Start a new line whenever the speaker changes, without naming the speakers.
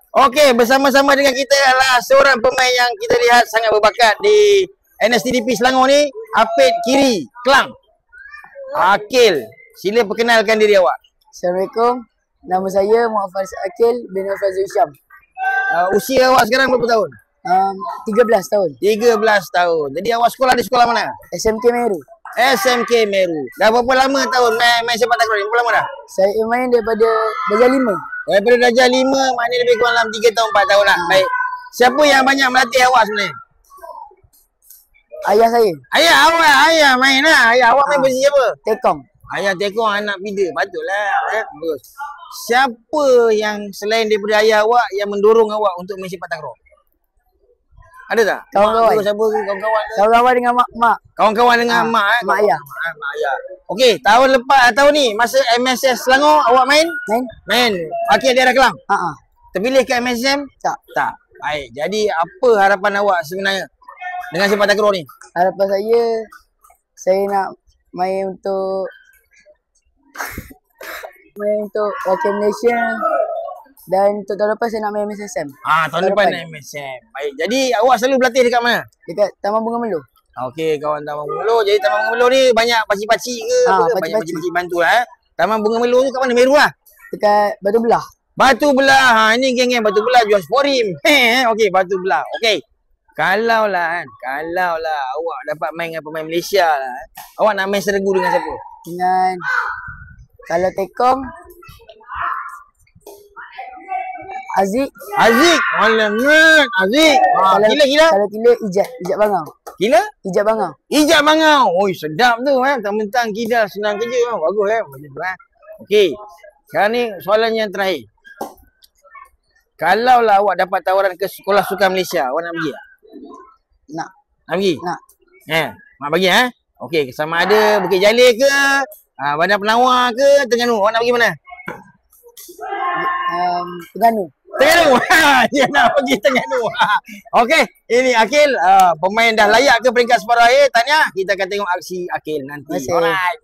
Okey, bersama-sama dengan kita adalah seorang pemain yang kita lihat sangat berbakat di NSTDP Selangor ni, Apit Kiri, Kelang. Akil, sila perkenalkan diri awak.
Assalamualaikum. Nama saya Muhammad Faris Akil bin Fazil Syam.
Usia awak sekarang berapa tahun?
13 tahun.
13 tahun. Jadi awak sekolah di sekolah mana?
SMK Meru.
SMK Meru. Dah berapa lama tahun main sepak takraw ni? Berapa lama dah?
Saya main daripada darjah 5.
Daripada darjah 5, maknanya lebih kurang dalam 3 tahun 4 tahun lah. Baik. Siapa yang banyak melatih awak sebenarnya?
Ayah saya.
Ayah awak, ayah main lah. Ayah awak main posisi apa?
Tekong.
Ayah tekong anak bida. Patutlah. Bagus. Siapa yang selain daripada ayah awak yang mendorong awak untuk main sepak takraw? Ada tak?
Kawan-kawan.
Siapa kawan-kawan?
Kawan-kawan dengan mak.
Kawan-kawan dengan mak
Mak ayah.
Mak ayah. Okey, tahun lepas tahun ni masa MSS Selangor awak main? Main. Wakil daerah Kelang. Terpilih ke MSM? Tak. Baik. Jadi apa harapan awak sebenarnya dengan sepak takraw ni?
Harapan saya nak main untuk wakil Malaysia, dan untuk tahun lepas saya nak main MSSM.
Tahun depan nak MSM. Baik. Jadi awak selalu berlatih dekat mana?
Dekat Taman Bunga Melur.
Okey, kawan Taman Bunga Melur. Jadi Taman Bunga Melur ni banyak pakcik-pakcik ke? Banyak pakcik-pakcik bantu lah. Taman Bunga Melur tu kat mana? Meru lah?
Dekat Batu Belah.
Batu Belah. Ini geng-geng Batu Belah jual sporim. Okey, Batu Belah. Okey. Kalau lah awak dapat main dengan pemain Malaysia lah. Awak nak main seregu dengan siapa?
Dengan kalau tekong Aziz.
Alamak, Aziz. Gila.
Kalau kila Ijat Bangau.
Gila?
Ijat Bangau.
Ijat Bangau. Oi, sedap tu mentang-mentang kidal senang kerja. Bagus Okey. Sekarang ni soalan yang terakhir. Kalau lah awak dapat tawaran ke sekolah sukan Malaysia, awak nak pergi tak?
Nak
pergi?
Nak.
Mak bagi Okey, sama ada Bukit Jalil ke, Bandar Penawar ke, Terengganu. Awak nak pergi mana?
Terengganu.
Dia nak pergi Terengganu. Okey, ini Akil, pemain dah layak ke peringkat separuh akhir. Tahniah. Kita akan tengok aksi Akil nanti.
Terima kasih.
Alright.